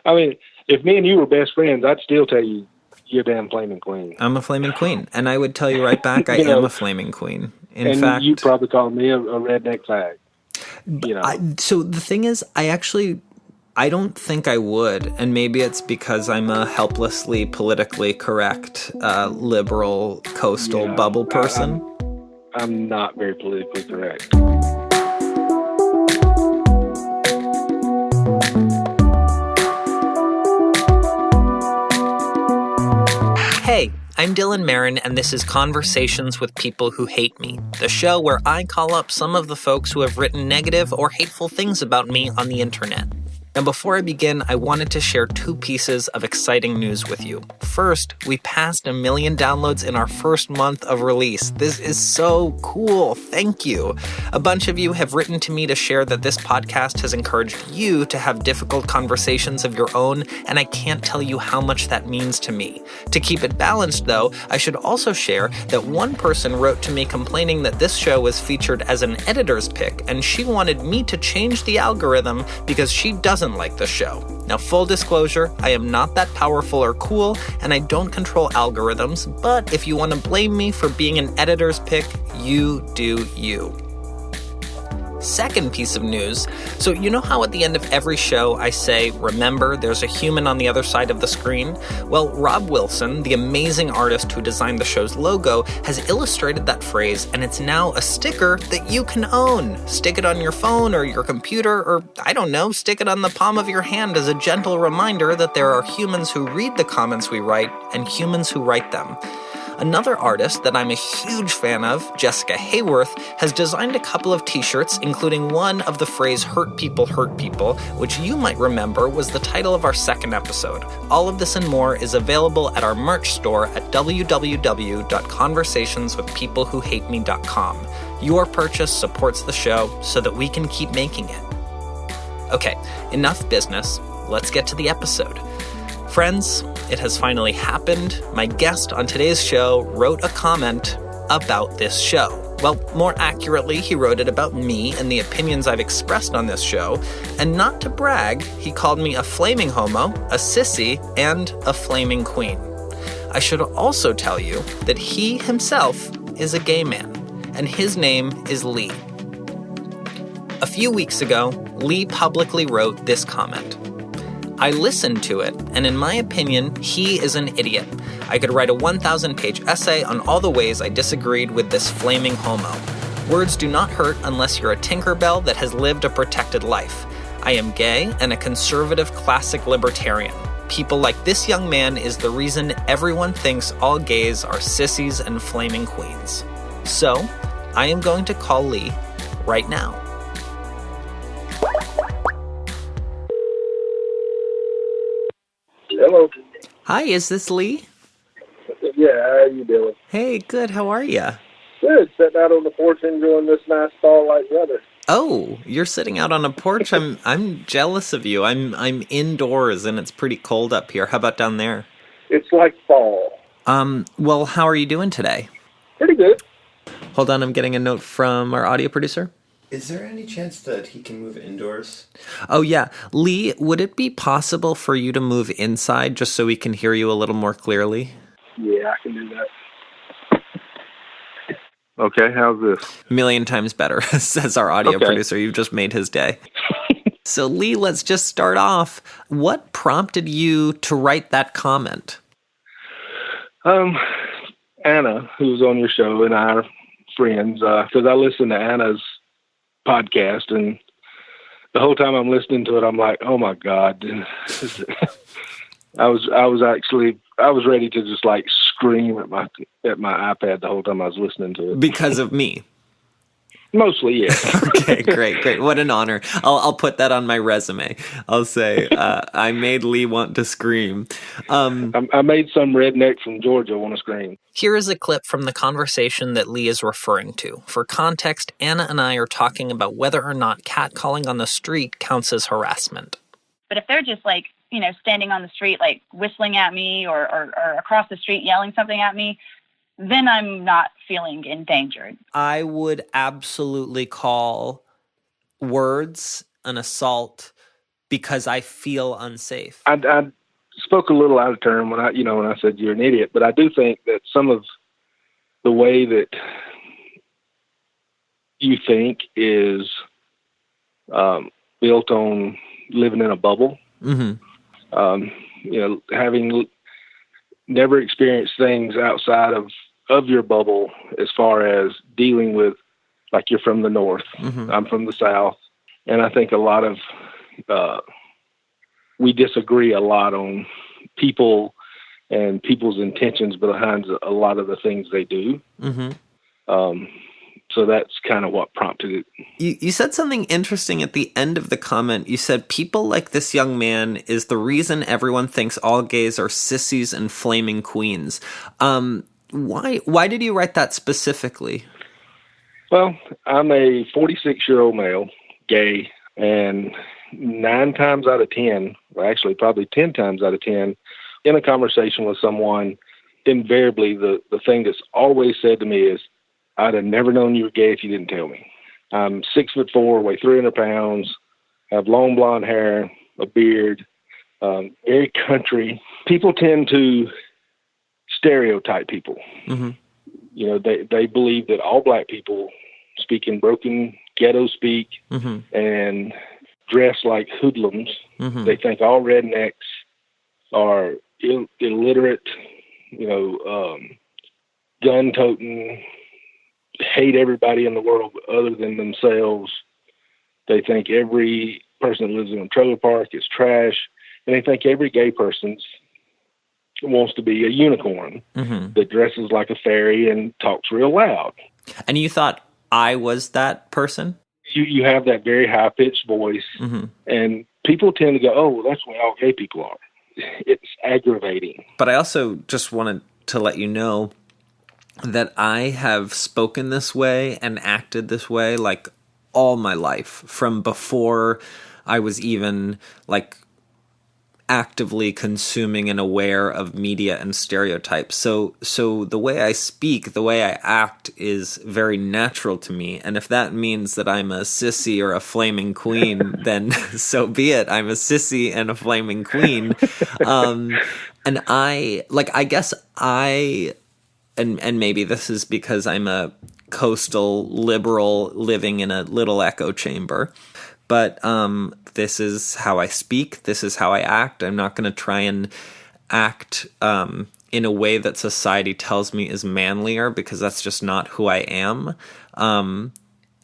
I mean, if me and you were best friends, I'd still tell you you're a damn flaming queen. I'm a flaming queen. And I would tell you right back, I am a flaming queen. In and fact, you probably call me a redneck fag. So the thing is, I don't think I would, and maybe it's because I'm a helplessly politically correct, liberal, coastal bubble person. I'm not very politically correct. Hey, I'm Dylan Marin, and this is Conversations with People Who Hate Me, the show where I call up some of the folks who have written negative or hateful things about me on the internet. Now, before I begin, I wanted to share two pieces of exciting news with you. First, we passed 1 million downloads in our first month of release. This is so cool. Thank you. A bunch of you have written to me to share that this podcast has encouraged you to have difficult conversations of your own, and I can't tell you how much that means to me. To keep it balanced, though, I should also share that one person wrote to me complaining that this show was featured as an editor's pick, and she wanted me to change the algorithm because she doesn't like the show. Now, full disclosure, I am not that powerful or cool, and I don't control algorithms, but if you want to blame me for being an editor's pick, you do you. Second piece of news. So you know how at the end of every show I say, remember, there's a human on the other side of the screen? Well, Rob Wilson, the amazing artist who designed the show's logo, has illustrated that phrase, and it's now a sticker that you can own. Stick it on your phone or your computer, or I don't know, stick it on the palm of your hand as a gentle reminder that there are humans who read the comments we write and humans who write them. Another artist that I'm a huge fan of, Jessica Hayworth, has designed a couple of t-shirts, including one of the phrase hurt people, which you might remember was the title of our second episode. All of this and more is available at our merch store at www.conversationswithpeoplewhohateme.com. Your purchase supports the show so that we can keep making it. Okay, enough business. Let's get to the episode. Friends, it has finally happened. My guest on today's show wrote a comment about this show. Well, more accurately, he wrote it about me and the opinions I've expressed on this show. And not to brag, he called me a flaming homo, a sissy, and a flaming queen. I should also tell you that he himself is a gay man, and his name is Lee. A few weeks ago, Lee publicly wrote this comment. I listened to it, and in my opinion, he is an idiot. I could write a 1,000-page essay on all the ways I disagreed with this flaming homo. Words do not hurt unless you're a Tinkerbell that has lived a protected life. I am gay and a conservative classic libertarian. People like this young man is the reason everyone thinks all gays are sissies and flaming queens. So, I am going to call Lee right now. Hello. Hi, is this Lee? Yeah, how are you doing? Hey, good. How are you? Good. Sitting out on the porch enjoying this nice fall-like weather. Oh, you're sitting out on a porch. I'm jealous of you. I'm indoors and it's pretty cold up here. How about down there? It's like fall. Well, how are you doing today? Pretty good. Hold on, I'm getting a note from our audio producer. Is there any chance that he can move indoors? Oh, yeah. Lee, would it be possible for you to move inside just so we can hear you a little more clearly? Yeah, I can do that. Okay, how's this? A million times better, says our audio producer. You've just made his day. So, Lee, let's just start off. What prompted you to write that comment? Anna, who's on your show, and I are friends, because I listen to Anna's podcast, and the whole time I'm listening to it, I'm like, oh my God. I was ready to just like scream at my iPad the whole time I was listening to it. Because of me. Mostly, yeah. Okay, great. What an honor. I'll put that on my resume. I'll say, I made Lee want to scream. I made some redneck from Georgia want to scream. Here is a clip from the conversation that Lee is referring to. For context, Anna and I are talking about whether or not catcalling on the street counts as harassment. But if they're just like, standing on the street, like whistling at me or across the street yelling something at me, then I'm not feeling endangered. I would absolutely call words an assault because I feel unsafe. I spoke a little out of turn when I said you're an idiot, but I do think that some of the way that you think is built on living in a bubble. Having never experienced things outside of your bubble, as far as dealing with, like, you're from the North, I'm from the South, and I think a lot of we disagree a lot on people and people's intentions behind a lot of the things they do. So that's kind of what prompted it. You said something interesting at the end of the comment. You said, people like this young man is the reason everyone thinks all gays are sissies and flaming queens. Why did you write that specifically? Well, I'm a 46-year-old male, gay, and 9 times out of 10, well, actually probably 10 times out of 10, in a conversation with someone, invariably the thing that's always said to me is, I'd have never known you were gay if you didn't tell me. I'm 6'4", weigh 300 pounds, have long blonde hair, a beard, very country. People tend to stereotype people. They believe that all black people speak in broken ghetto speak and dress like hoodlums. They think all rednecks are illiterate, gun-toting, hate everybody in the world other than themselves. They think every person that lives in a trailer park is trash, and they think every gay person wants to be a unicorn that dresses like a fairy and talks real loud. And you thought I was that person? You have that very high-pitched voice, and people tend to go, oh, well, that's the way all gay people are. It's aggravating. But I also just wanted to let you know that I have spoken this way and acted this way like all my life, from before I was even like actively consuming and aware of media and stereotypes. So the way I speak, the way I act is very natural to me. And if that means that I'm a sissy or a flaming queen, then so be it. I'm a sissy and a flaming queen. And and maybe this is because I'm a coastal liberal living in a little echo chamber, but this is how I speak. This is how I act. I'm not going to try and act in a way that society tells me is manlier, because that's just not who I am.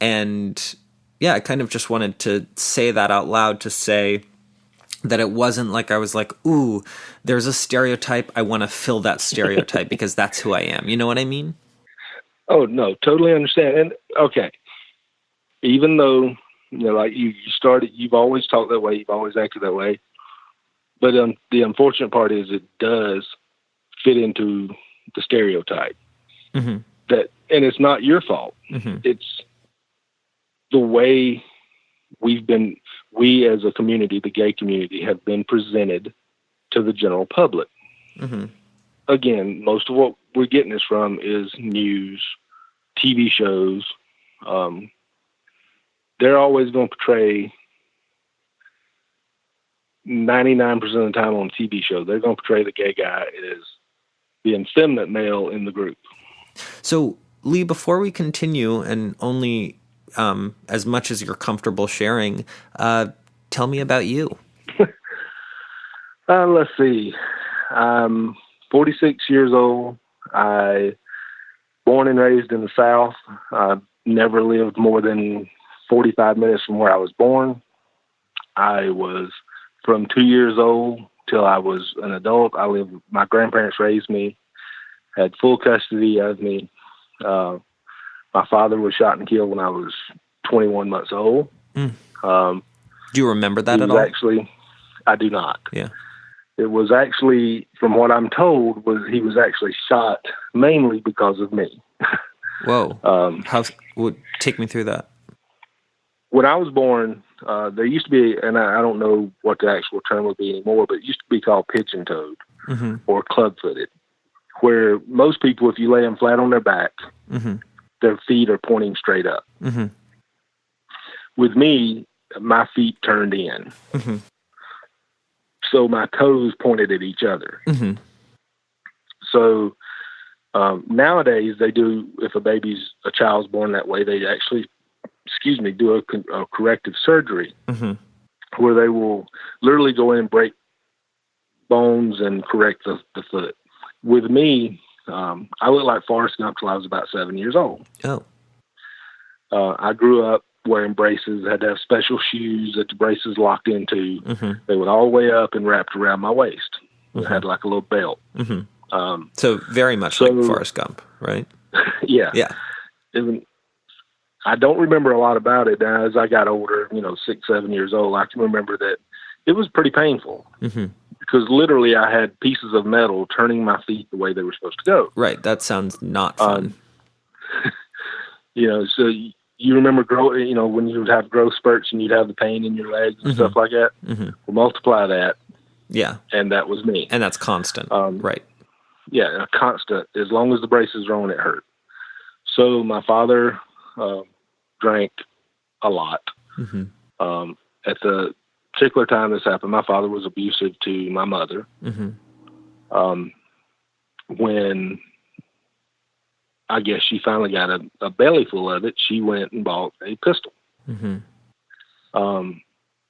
And yeah, I kind of just wanted to say that out loud, to say that it wasn't like I was like, ooh, there's a stereotype, I want to fill that stereotype because that's who I am. You know what I mean? Oh, no, totally understand. And okay, even though, like you started, you've always talked that way, you've always acted that way. But the unfortunate part is it does fit into the stereotype. And it's not your fault. It's the way we as a community, the gay community, have been presented to the general public. Again, most of what we're getting this from is news, TV shows. They're always going to portray 99% of the time on a TV show. They're going to portray the gay guy as the effeminate male in the group. So, Lee, before we continue, and only as much as you're comfortable sharing, tell me about you. Let's see. I'm 46 years old. I born and raised in the South. I never lived more than 45 minutes from where I was born. I was from 2 years old till I was an adult. My grandparents raised me, had full custody of me. My father was shot and killed when I was 21 months old. Do you remember that at all? Actually, I do not. Yeah. It was actually, from what I'm told, he was actually shot mainly because of me. Whoa. Take me through that. When I was born, there used to be, and I don't know what the actual term would be anymore, but it used to be called pigeon-toed or club-footed, where most people, if you lay them flat on their back, their feet are pointing straight up. With me, my feet turned in. so my toes pointed at each other. Mm-hmm. So nowadays they do, if a child's born that way, they actually, do a corrective surgery where they will literally go in and break bones and correct the foot. With me, I looked like Forrest Gump till I was about 7 years old. Oh. I grew up wearing braces, had to have special shoes that the braces locked into. They would all the way up and wrapped around my waist. It had like a little belt. So very much like Forrest Gump, right? Yeah. I don't remember a lot about it now. As I got older, 6, 7 years old, I can remember that it was pretty painful because literally I had pieces of metal turning my feet the way they were supposed to go. Right. That sounds not fun. So you remember when you would have growth spurts and you'd have the pain in your legs and stuff like that. Well, multiply that. Yeah. And that was me. And that's constant. Right. Yeah, a constant. As long as the braces are on, it hurt. So my father drank a lot. At the particular time this happened, my father was abusive to my mother. When I guess she finally got a belly full of it, she went and bought a pistol.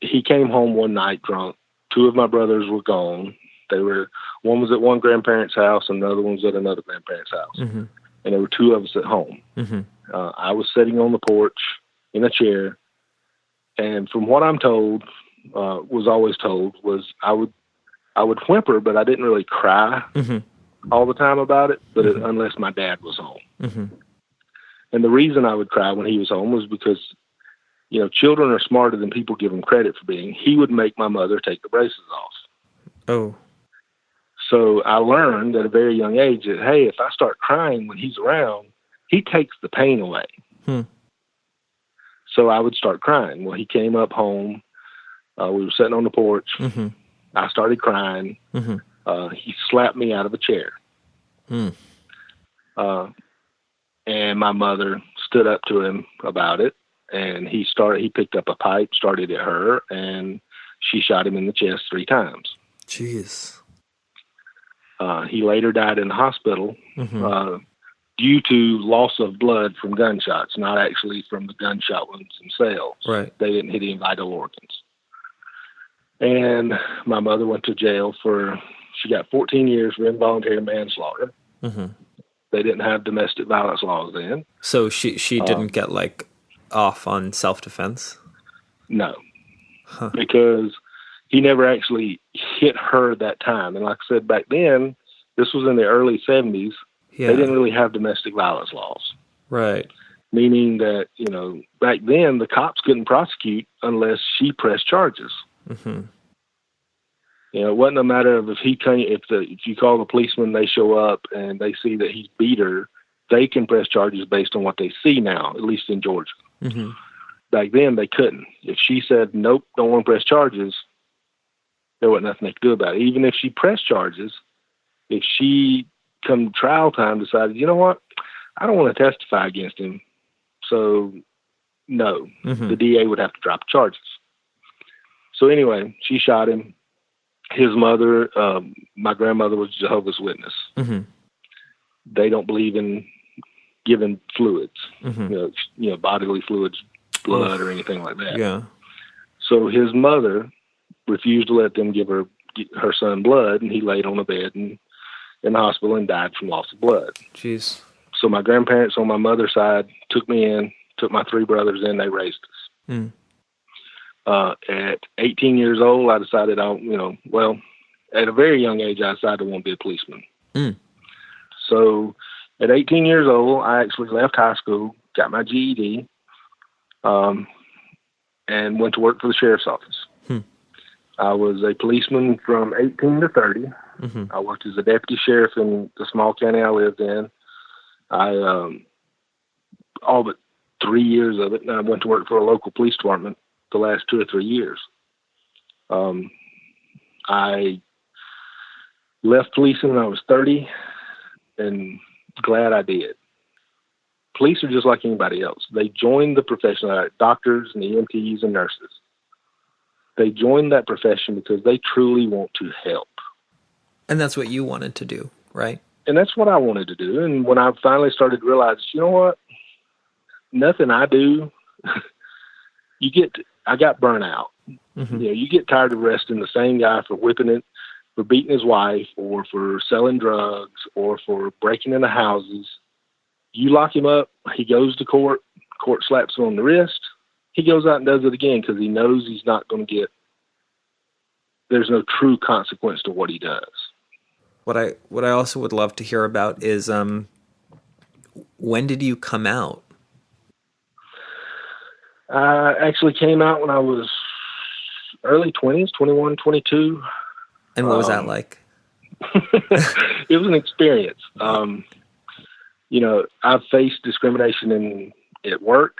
He came home one night drunk. 2 of my brothers were gone. One was at one grandparent's house and the other one was at another grandparent's house. And there were 2 of us at home. I was sitting on the porch in a chair. And from what I'm told, was always told, was I would whimper, but I didn't really cry all the time about it, but unless my dad was home. And the reason I would cry when he was home was because, children are smarter than people give them credit for being. He would make my mother take the braces off. Oh. So I learned at a very young age that, hey, if I start crying when he's around, he takes the pain away. So I would start crying. Well, he came up home. We were sitting on the porch. I started crying. He slapped me out of a chair. And my mother stood up to him about it. And he picked up a pipe, started at her, and she shot him in the chest 3 times. Jeez. He later died in the hospital due to loss of blood from gunshots, not actually from the gunshot wounds themselves. Right. They didn't hit any vital organs. And my mother went to jail she got 14 years for involuntary manslaughter. They didn't have domestic violence laws then. So she didn't get off on self-defense? No. Because he never actually hit her that time. And like I said, back then, this was in the early 70s, they didn't really have domestic violence laws. Right. Meaning that, back then, the cops couldn't prosecute unless she pressed charges. It wasn't a matter of if you call the policeman, they show up and they see that he's beat her, they can press charges based on what they see now, at least in Georgia. Back then, they couldn't. If she said, nope, don't want to press charges, there wasn't nothing they could do about it. Even if she pressed charges, if she, come trial time, decided, you know what, I don't want to testify against him, so no, the DA would have to drop charges. So anyway, she shot him. His mother, my grandmother, was a Jehovah's Witness. They don't believe in giving fluids, bodily fluids, blood or anything like that. Yeah. So his mother refused to let them give her son blood, and he laid on a bed in the hospital and died from loss of blood. Jeez. So my grandparents on my mother's side took me in, took my 3 brothers in, they raised us. At 18 years old, I decided at a very young age, I decided I want to be a policeman. So at 18 years old, I actually left high school, got my GED, and went to work for the sheriff's office. I was a policeman from 18 to 30. I worked as a deputy sheriff in the small county I lived in. All but 3 years of it, and I went to work for a local police department the last 2 or 3 years. I left policing when I was 30, and glad I did. Police are just like anybody else. They join the profession, like doctors and EMTs and nurses. they join that profession because they truly want to help. And that's what you wanted to do, right? And that's what I wanted to do. And when I finally started to realize, you know what, nothing I do, I got burnout. Mm-hmm. You get tired of arresting the same guy for for beating his wife, or for selling drugs, or for breaking into houses. You lock him up, he goes to court slaps him on the wrist, he goes out and does it again because he knows he's not going to there's no true consequence to what he does. What I also would love to hear about is when did you come out? I actually came out when I was early 20s, 21, 22. And what was that like? It was an experience. I've faced discrimination at work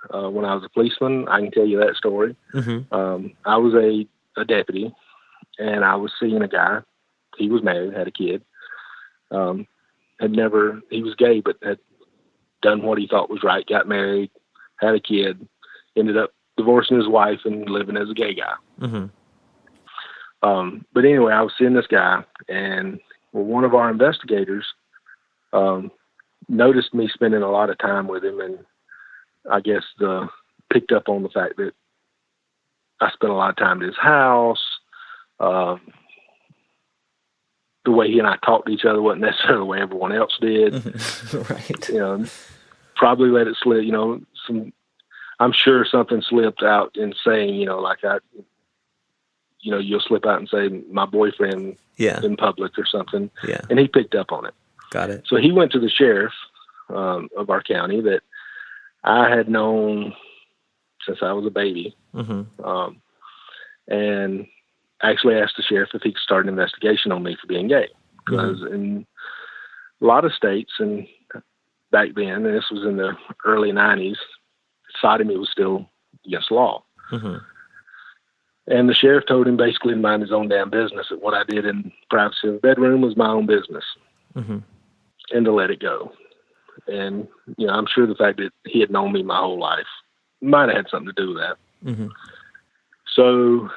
when I was a policeman. I can tell you that story. Mm-hmm. I was a deputy, and I was seeing a guy. He was married, had a kid. He was gay, but had done what he thought was right, got married, had a kid, ended up divorcing his wife and living as a gay guy. Mm-hmm. But anyway, I was seeing this guy, and one of our investigators noticed me spending a lot of time with him, and I guess picked up on the fact that I spent a lot of time at his house. The way he and I talked to each other wasn't necessarily the way everyone else did. Right. Probably let it slip, I'm sure something slipped out in saying, you'll slip out and say my boyfriend in public or something. Yeah. And he picked up on it. Got it. So he went to the sheriff of our county that I had known since I was a baby. Mm-hmm. And actually asked the sheriff if he could start an investigation on me for being gay. Because in a lot of states, and back then, and this was in the early 90s, sodomy was still against the law. Mm-hmm. And the sheriff told him basically to mind his own damn business, that what I did in privacy of the bedroom was my own business. Mm-hmm. And to let it go. And, I'm sure the fact that he had known me my whole life might have had something to do with that. Mm-hmm. So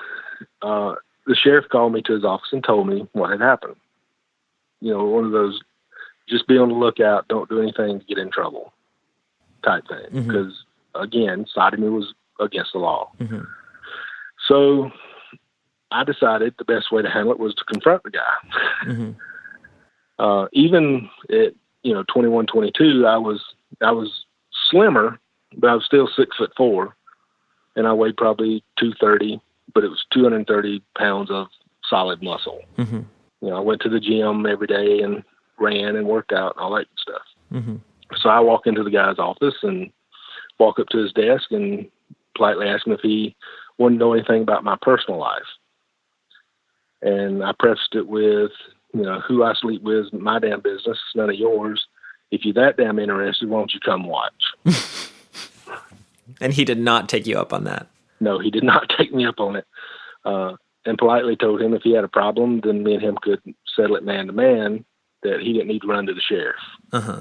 the sheriff called me to his office and told me what had happened. One of those, just be on the lookout, don't do anything to get in trouble type thing. Mm-hmm. Because, again, sodomy was against the law. Mm-hmm. So I decided the best way to handle it was to confront the guy. Mm-hmm. Even at 21, 22, I was slimmer, but I was still 6'4", and I weighed probably 230, but it was 230 pounds of solid muscle. Mm-hmm. I went to the gym every day and ran and worked out and all that stuff. Mm-hmm. So I walk into the guy's office and walk up to his desk and politely ask him if he wanted to know anything about my personal life. And I prefaced it with, who I sleep with is my damn business. It's none of yours. If you're that damn interested, why don't you come watch? And he did not take you up on that. No, he did not take me up on it. And politely told him if he had a problem, then me and him could settle it man to man, that he didn't need to run to the sheriff. Uh-huh.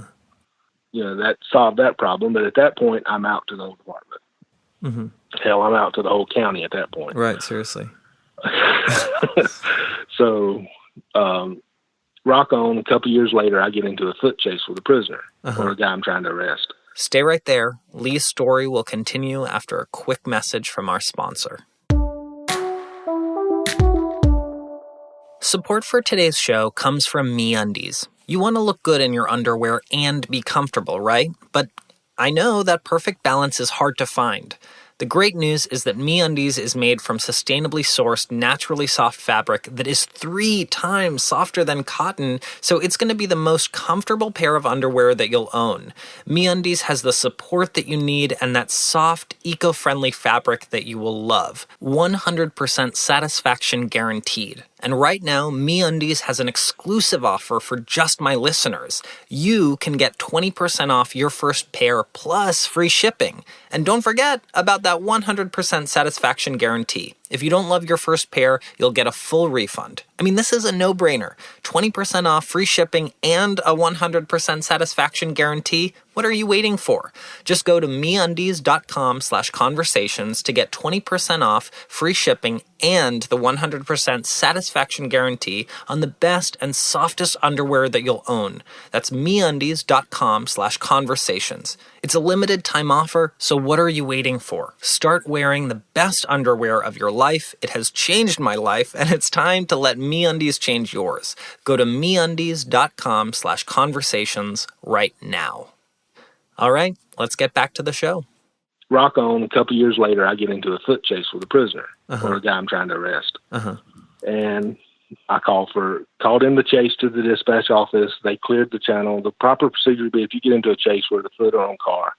That solved that problem. But at that point, I'm out to the whole department. Mm-hmm. Hell, I'm out to the whole county at that point. Right, seriously. So, rock on, a couple years later, I get into a foot chase with a prisoner, or a guy I'm trying to arrest. Stay right there. Lee's story will continue after a quick message from our sponsor. Support for today's show comes from MeUndies. You want to look good in your underwear and be comfortable, right? But I know that perfect balance is hard to find. The great news is that MeUndies is made from sustainably sourced, naturally soft fabric that is 3 times softer than cotton, so it's going to be the most comfortable pair of underwear that you'll own. MeUndies has the support that you need and that soft, eco-friendly fabric that you will love. 100% satisfaction guaranteed. And right now, MeUndies has an exclusive offer for just my listeners. You can get 20% off your first pair plus free shipping. And don't forget about that 100% satisfaction guarantee. If you don't love your first pair, you'll get a full refund. I mean, this is a no-brainer. 20% off, free shipping, and a 100% satisfaction guarantee. What are you waiting for? Just go to MeUndies.com/conversations to get 20% off, free shipping, and the 100% satisfaction guarantee on the best and softest underwear that you'll own. That's MeUndies.com/conversations. It's a limited time offer, so what are you waiting for? Start wearing the best underwear of your life. It has changed my life, and it's time to let MeUndies change yours. Go to MeUndies.com/conversations right now. All right, let's get back to the show. Rock on, a couple years later, I get into a foot chase with a prisoner or a guy I'm trying to arrest. And I called in the chase to the dispatch office. They cleared the channel. The proper procedure would be if you get into a chase with a foot or on car,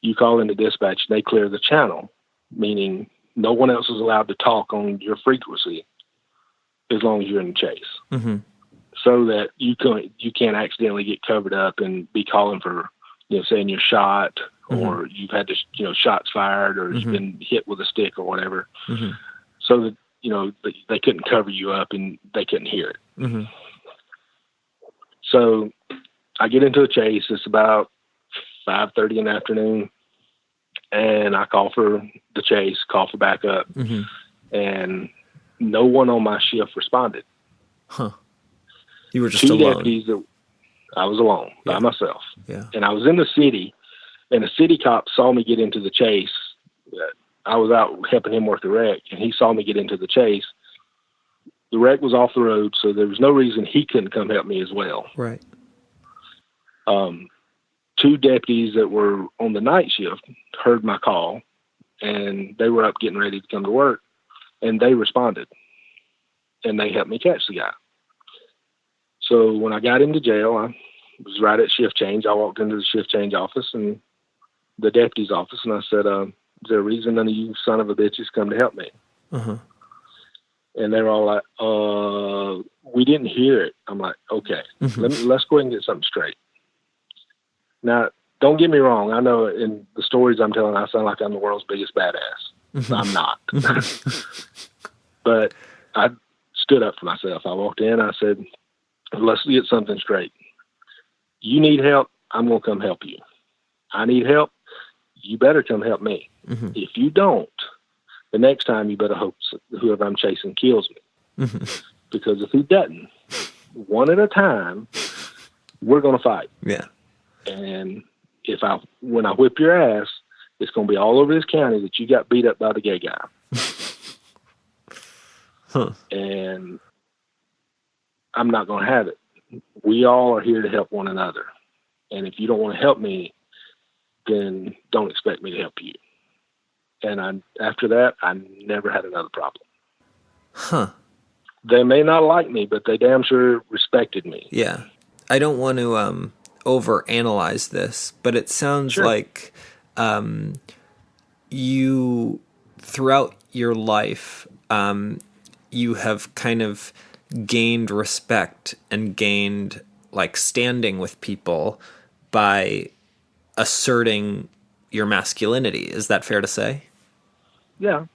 you call into dispatch, they clear the channel, meaning no one else is allowed to talk on your frequency as long as you're in the chase. So that you can't accidentally get covered up and be calling for, saying you're shot or you've had to, shots fired or you've been hit with a stick or whatever. So that, they couldn't cover you up and they couldn't hear it. So I get into a chase. It's about 5:30 in the afternoon and I call for the chase, call for backup, and no one on my shift responded. You were just alone. Deputies I was alone by myself. And I was in the city, and a city cop saw me get into the chase. I was out helping him work the wreck, and he saw me get into the chase. The wreck was off the road, so there was no reason he couldn't come help me as well. Right. Two deputies that were on the night shift heard my call, and they were up getting ready to come to work, and they responded, and they helped me catch the guy. So when I got him to jail, I was right at shift change. I walked into the shift change office and the deputy's office, and I said, is there a reason none of you son of a bitches come to help me? And they were all like, we didn't hear it. I'm like, okay, let's go ahead and get something straight. Now, don't get me wrong. I know in the stories I'm telling, I sound like I'm the world's biggest badass. I'm not. But I stood up for myself. I walked in, I said, let's get something straight. You need help, I'm going to come help you. I need help, you better come help me. If you don't, the next time you better hope whoever I'm chasing kills me. Because if he doesn't, one at a time, we're going to fight. And when I whip your ass, it's going to be all over this county that you got beat up by the gay guy. And I'm not going to have it. We all are here to help one another. And if you don't want to help me, then don't expect me to help you. And after that, I never had another problem. They may not like me, but they damn sure respected me. I don't want to overanalyze this, but it sounds like you, throughout your life, you have kind of gained respect and gained standing with people by asserting your masculinity. Is that fair to say? Yeah.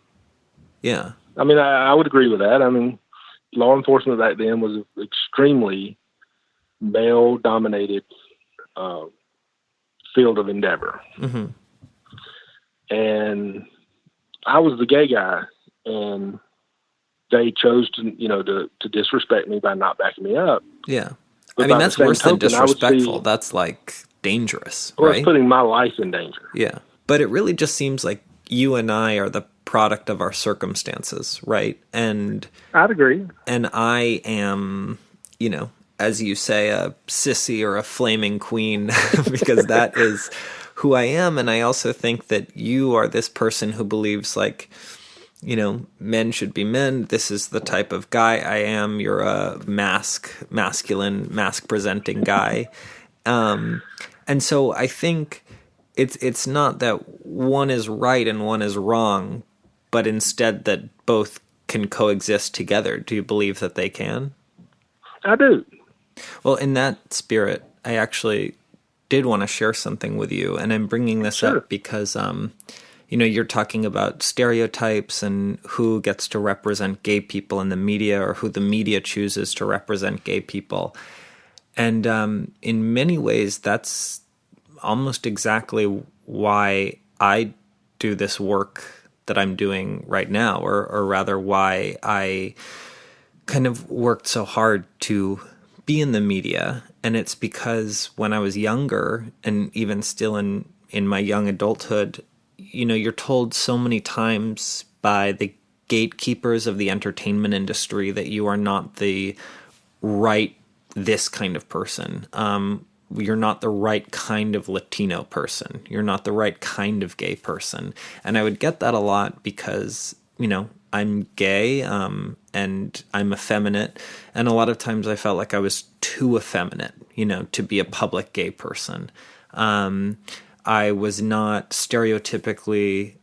Yeah. I mean, I would agree with that. I mean, law enforcement back then was an extremely male-dominated field of endeavor. And I was the gay guy, and they chose to disrespect me by not backing me up. I mean, that's worse than disrespectful. That's dangerous, right? It's putting my life in danger. But it really just seems like you and I are the product of our circumstances, right? And I'd agree. And I am, as you say, a sissy or a flaming queen, because that is who I am. And I also think that you are this person who believes men should be men. This is the type of guy I am. You're a masculine, mask-presenting guy. And so I think it's not that one is right and one is wrong, but instead that both can coexist together. Do you believe that they can? I do. Well, in that spirit, I actually did want to share something with you, and I'm bringing this up because, you're talking about stereotypes and who gets to represent gay people in the media or who the media chooses to represent gay people. And in many ways, that's almost exactly why I do this work that I'm doing right now, or rather why I kind of worked so hard to be in the media. And it's because when I was younger, and even still in my young adulthood, you're told so many times by the gatekeepers of the entertainment industry that you are not the right this kind of person. You're not the right kind of Latino person. You're not the right kind of gay person. And I would get that a lot because, I'm gay, and I'm effeminate. And a lot of times I felt like I was too effeminate, to be a public gay person. I was not stereotypically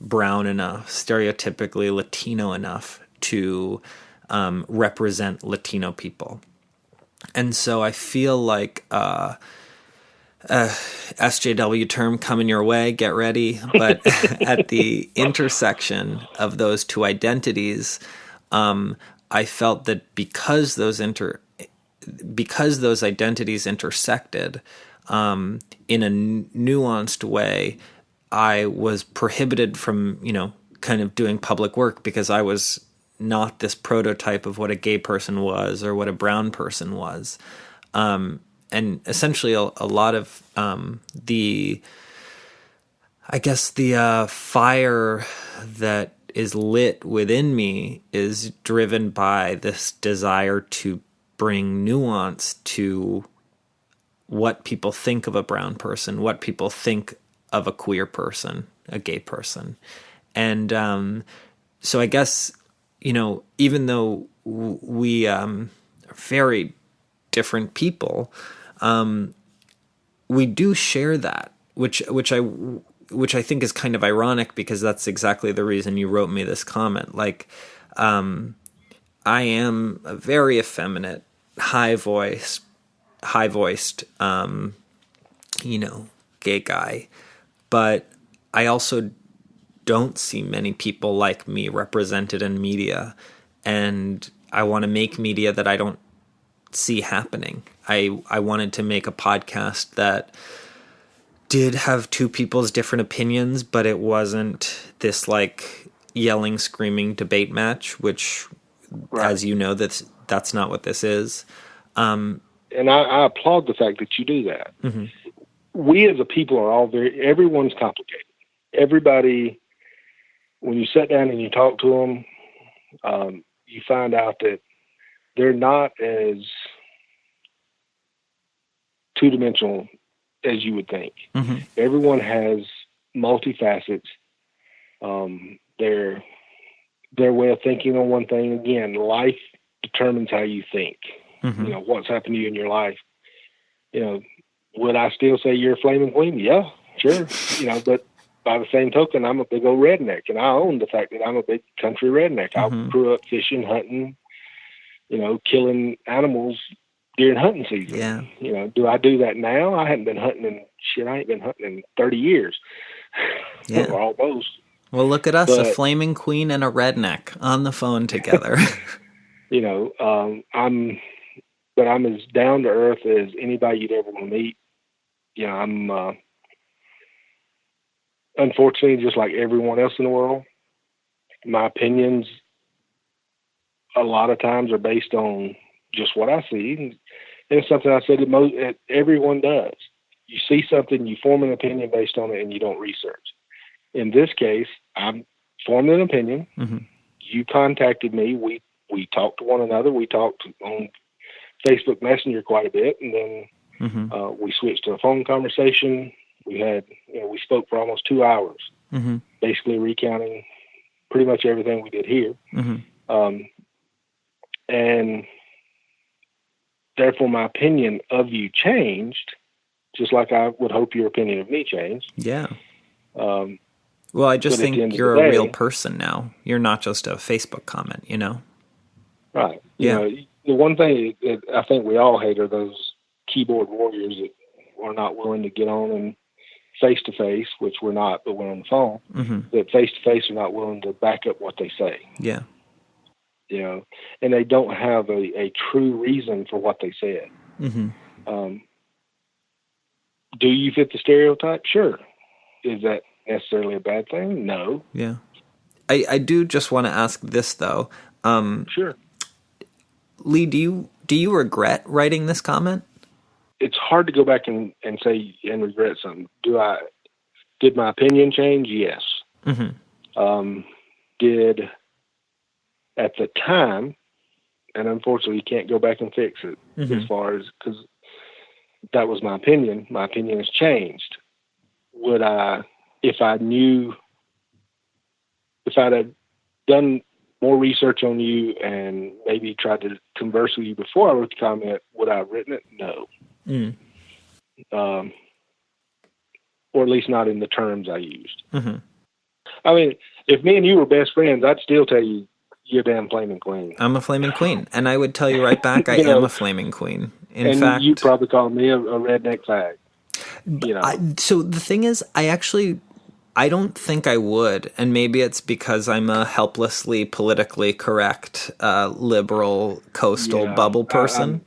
brown enough, stereotypically Latino enough to represent Latino people. And so I feel like SJW term coming your way, get ready. But at the intersection of those two identities, I felt that because those identities intersected in a nuanced way, I was prohibited from, kind of doing public work because I was not this prototype of what a gay person was or what a brown person was. And essentially a lot of the fire that is lit within me is driven by this desire to bring nuance to what people think of a brown person, what people think of a queer person, a gay person. And so I guess, even though we are very different people, we do share that, which I think is kind of ironic because that's exactly the reason you wrote me this comment. Like, I am a very effeminate, high-voiced, gay guy, but I also don't see many people like me represented in media, and I want to make media that I don't see happening. I wanted to make a podcast that did have two people's different opinions, but it wasn't this like yelling, screaming debate match, which, right, as you know, that's not what this is. And I applaud the fact that you do that. Mm-hmm. We as a people are everyone's complicated. Everybody, when you sit down and you talk to them, you find out that they're not as two-dimensional as you would think. Mm-hmm. Everyone has multifacets. Their way of thinking on one thing. Again, life determines how you think. Mm-hmm. What's happened to you in your life. Would I still say you're a flaming queen? Yeah, sure. But by the same token, I'm a big old redneck, and I own the fact that I'm a big country redneck. Mm-hmm. I grew up fishing, hunting, killing animals during hunting season. Yeah. Do I do that now? I haven't been hunting I ain't been hunting in 30 years. Yeah. Or almost. Well, look at us, a flaming queen and a redneck on the phone together. I'm as down to earth as anybody you'd ever want to meet. I'm, unfortunately, just like everyone else in the world, my opinions a lot of times are based on just what I see. And it's something I said that everyone does. You see something, you form an opinion based on it, and you don't research. In this case, I formed an opinion. Mm-hmm. You contacted me. We talked to one another. We talked on Facebook Messenger quite a bit, and then mm-hmm. We switched to a phone conversation. We spoke for almost 2 hours, mm-hmm. basically recounting pretty much everything we did here. Mm-hmm. And therefore my opinion of you changed, just like I would hope your opinion of me changed. Yeah. Well, I just think you're a real person now. You're not just a Facebook comment, Right. Yeah. The one thing that I think we all hate are those keyboard warriors that are not willing to get on face to face, which we're not, but we're on the phone, that face to face are not willing to back up what they say. Yeah. You know, and they don't have a true reason for what they said. Do you fit the stereotype? Sure. Is that necessarily a bad thing? No. Yeah. I do just want to ask this though. Sure. Lee, do you regret writing this comment? It's hard to go back and say and regret something. Did my opinion change? Yes. Did at the time, and unfortunately you can't go back and fix it as far as, because that was my opinion. My opinion has changed. Would I, if I'd have done more research on you and maybe tried to converse with you before I wrote the comment, would I have written it? No. Or at least not in the terms I used. I mean, if me and you were best friends, I'd still tell you, you're a damn flaming queen. I'm a flaming queen. And I would tell you right back, I am a flaming queen. In fact, you probably call me a redneck fag. You know. So the thing is, I don't think I would, and maybe it's because I'm a helplessly politically correct, liberal, coastal bubble person.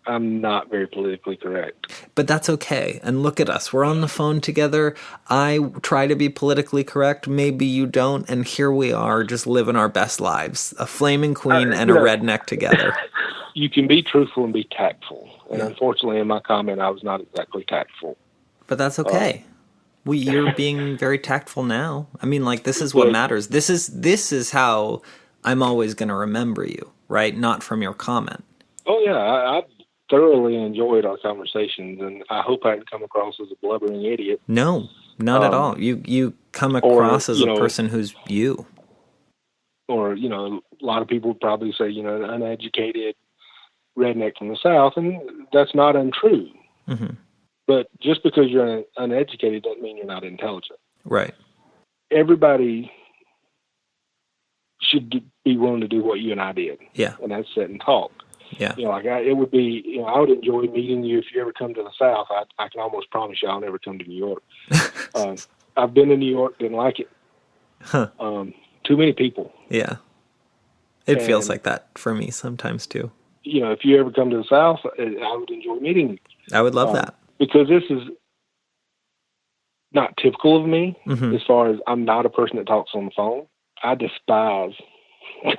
I'm not very politically correct. But that's okay. And look at us. We're on the phone together. I try to be politically correct. Maybe you don't. And here we are just living our best lives. A flaming queen and a redneck together. You can be truthful and be tactful. And unfortunately, in my comment, I was not exactly tactful. But that's okay. You're being very tactful now. I mean, like, this is what matters. This is how I'm always going to remember you, right? Not from your comment. Oh, yeah. I've thoroughly enjoyed our conversations, and I hope I didn't come across as a blubbering idiot. No, not at all. You come across as a person who's you. Or, you know, a lot of people would probably say, you know, an uneducated redneck from the South, and that's not untrue. But just because you're uneducated doesn't mean you're not intelligent. Right. Everybody should be willing to do what you and I did. Yeah. And that's sit and talk. Yeah. You know, like it would be, you know, I would enjoy meeting you if you ever come to the South. I can almost promise you I'll never come to New York. I've been to New York, didn't like it. Too many people. Yeah. It feels like that for me sometimes too. You know, if you ever come to the South, I would enjoy meeting you. I would love that. Because this is not typical of me as far as I'm not a person that talks on the phone. I despise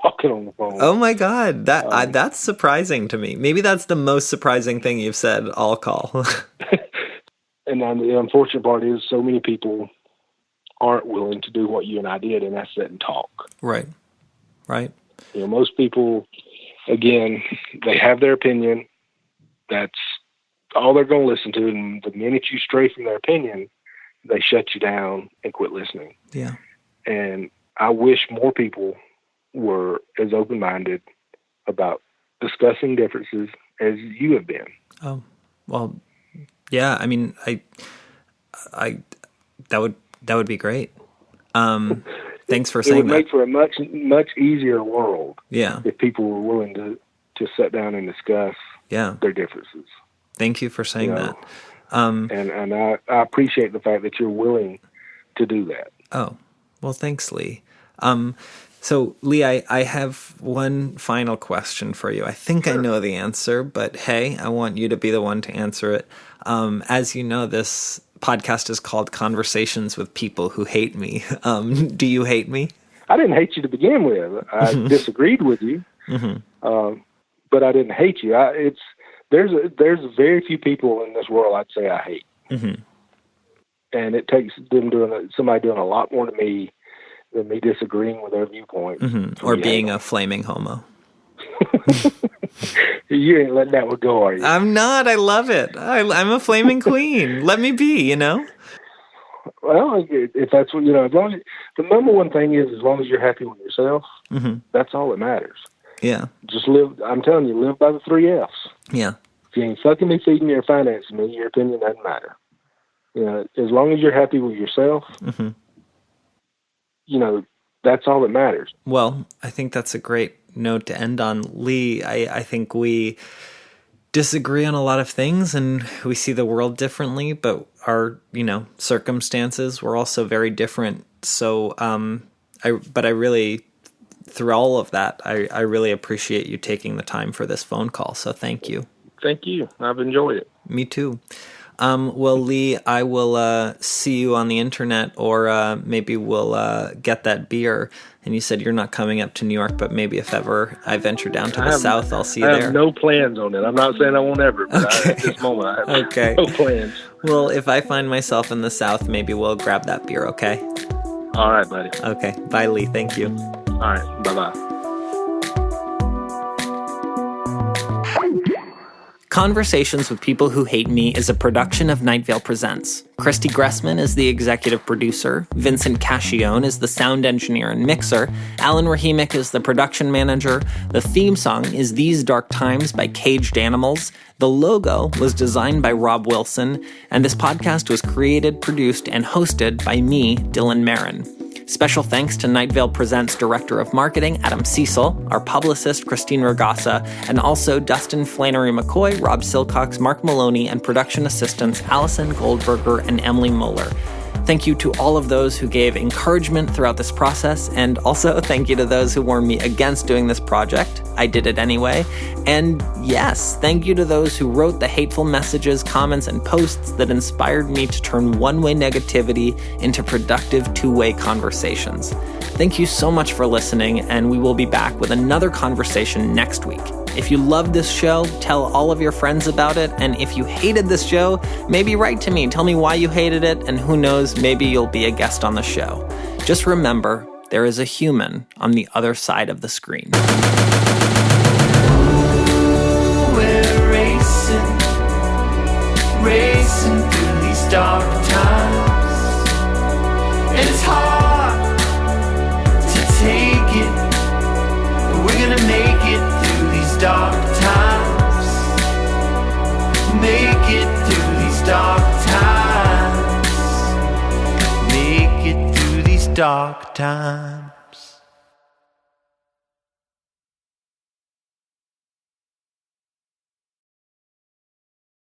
talking on the phone. Oh my God. That's surprising to me. Maybe that's the most surprising thing you've said all call. And the unfortunate part is so many people aren't willing to do what you and I did, and that's sit and talk. Right. You know, most people, again, they have their opinion. That's all they're going to listen to. And the minute you stray from their opinion, they shut you down and quit listening. Yeah. And I wish more people were as open-minded about discussing differences as you have been. Oh, well, yeah. I mean, that would be great. Thanks for saying that. It would make for a much, much easier world. Yeah. If people were willing to sit down and discuss their differences. Thank you for saying that. And I appreciate the fact that you're willing to do that. Oh, well, thanks, Lee. So, Lee, I have one final question for you. I think I know the answer, but hey, I want you to be the one to answer it. As you know, this podcast is called Conversations with People Who Hate Me. Do you hate me? I didn't hate you to begin with. I disagreed with you, but I didn't hate you. There's very few people in this world I'd say I hate, and it takes somebody doing a lot more to me than me disagreeing with their viewpoint, or being a flaming homo. You ain't letting that one go, are you? I'm not. I love it. I'm a flaming queen. Let me be. You know. Well, if that's what as long as the number one thing is, as long as you're happy with yourself, that's all that matters. Yeah. Just live. I'm telling you, live by the 3 F's. Yeah. If you ain't fucking me, feeding me, or financing me, your opinion doesn't matter. You know, as long as you're happy with yourself, that's all that matters. Well, I think that's a great note to end on. Lee, I think we disagree on a lot of things and we see the world differently, but our, circumstances were also very different. So, I really, through all of that, I really appreciate you taking the time for this phone call. So thank you. Thank you. I've enjoyed it. Me too. Well, Lee, I will see you on the internet, or maybe we'll get that beer. And you said you're not coming up to New York, but maybe if ever I venture down to the South, I'll see you there. I have no plans on it. I'm not saying I won't ever, but at this moment I have no plans. Well, if I find myself in the South, maybe we'll grab that beer, okay? All right, buddy. Okay. Bye, Lee. Thank you. All right. Bye-bye. Conversations with People Who Hate Me is a production of Night Vale Presents. Christy Gressman is the executive producer, Vincent Cascione is the sound engineer and mixer, Alan Rahimic is the production manager, the theme song is These Dark Times by Caged Animals, the logo was designed by Rob Wilson, and this podcast was created, produced, and hosted by me, Dylan Marin. Special thanks to Night Vale Presents Director of Marketing, Adam Cecil, our publicist, Christine Ragasa, and also Dustin Flannery McCoy, Rob Silcox, Mark Maloney, and production assistants Allison Goldberger and Emily Moeller. Thank you to all of those who gave encouragement throughout this process, and also thank you to those who warned me against doing this project. I did it anyway. And yes, thank you to those who wrote the hateful messages, comments, and posts that inspired me to turn one-way negativity into productive two-way conversations. Thank you so much for listening, and we will be back with another conversation next week. If you love this show, tell all of your friends about it. And if you hated this show, maybe write to me. Tell me why you hated it. And who knows, maybe you'll be a guest on the show. Just remember, there is a human on the other side of the screen. We're racing through these dark times. And it's hard to take it, but we're gonna make it through these dark times. Make it through these dark times. Make it through these dark times.